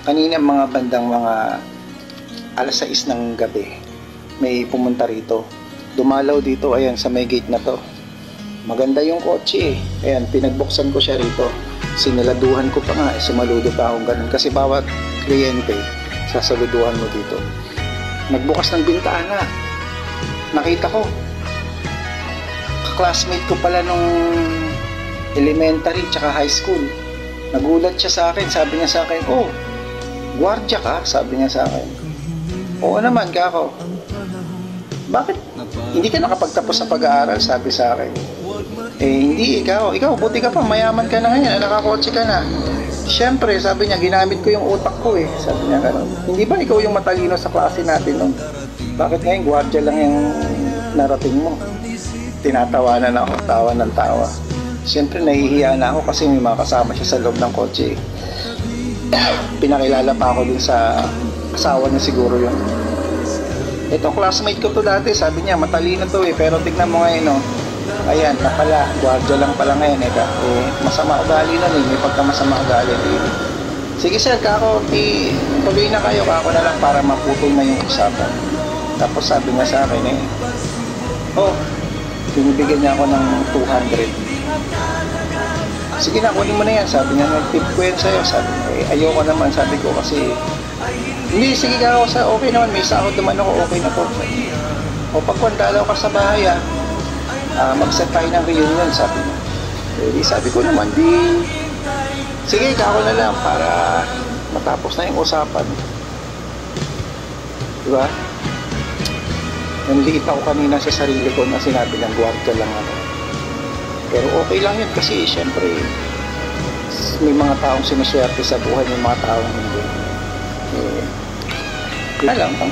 Kanina mga bandang mga alas 6 ng gabi, may pumunta rito. Dumalaw dito, ayan, sa may gate na to. Maganda yung kotse eh. Ayan, pinagbuksan ko siya rito. Siniladuhan ko pa nga, sumaludo pa akong ganun. Kasi bawat kliyente, sasaluduhan mo dito. Nagbukas ng bintana. Nakita ko, classmate ko pala nung elementary tsaka high school. Nagulat siya sa akin, sabi niya sa akin, "Oh, gwardiya ka?" Sabi niya sa akin. "Oo naman, kako." "Bakit hindi ka nakapagtapos sa pag-aaral?" Sabi sa akin. Hindi, ikaw, buti ka pa, mayaman ka na ngayon, nakakotse ka na." "Siyempre," sabi niya, "ginamit ko yung utak ko eh." Sabi niya gano'n. "Hindi ba ikaw yung matalino sa klase natin nun? Bakit ngayon gwardiya lang yung narating mo?" Tinatawanan ako, tawa ng tawa. Siyempre nahihiya na ako kasi may mga kasama siya sa loob ng kotse. Pinakilala pa ako dun sa asawa niya siguro yun. "Ito, classmate ko to dati," sabi niya, "matalino to eh, pero tignan mo ngayon no. Ayan, napala, gwardiya lang pala ngayon eh, masama ugali nun eh, may pagkamasama ugali eh." "Sige sir, kako, tuloy na kayo, kako na lang para maputol na yung usapan." Tapos sabi niya sa akin eh, "Oh, binibigyan niya ako ng 200. "Sige na, kunin mo na yan." Sabi niya, "Nag-tip ko yan sa'yo." Sabi niya, "Ayoko naman." Sabi ko kasi, "Hindi, sige ka ako, okay naman, may sahod naman ako, okay na po." "O pagkwandalaw ka sa bahay mag-set tayo ng reunion." Sabi niya. Sabi ko naman, sige ka ako na lang para matapos na yung usapan. Diba? Nanliit ako kanina sa sarili ko na sinabi ng gwardiya lang ako. Pero okay lang yun kasi syempre may mga taong sinuswerte sa buhay, may mga taong hindi. Alam mo,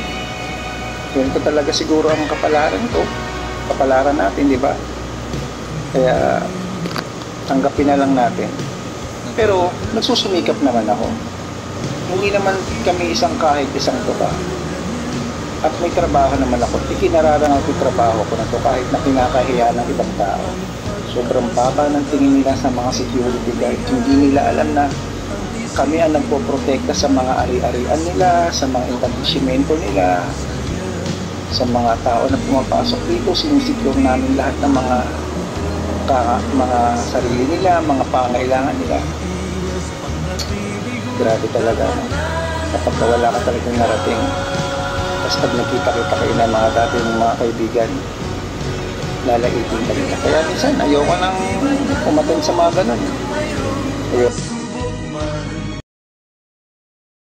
yun ko talaga siguro ang kapalaran natin, di ba? Kaya tanggapin na lang natin. Pero nagsusumikap naman ako. Hindi naman kami kahit isang tuka. At may trabaho naman ako. Ikinararangal ko yung trabaho ko na to kahit na kinakahiya ng ibang tao. Sobrang baba ng tingin nila sa mga security guard. Hindi nila alam na kami ang nagpoprotekta sa mga ari-arian nila, sa mga establishmento nila, sa mga tao na pumapasok dito. Sinisecure namin lahat ng mga sarili nila, mga pangailangan nila. Grabe talaga. Kapag wala ka talagang narating, tapos pag nakita-kita kayo ng mga dati ng mga kaibigan, lalaitin ka nila. Kaya minsan ayoko nang umattend sa mga ganun. Ayoko.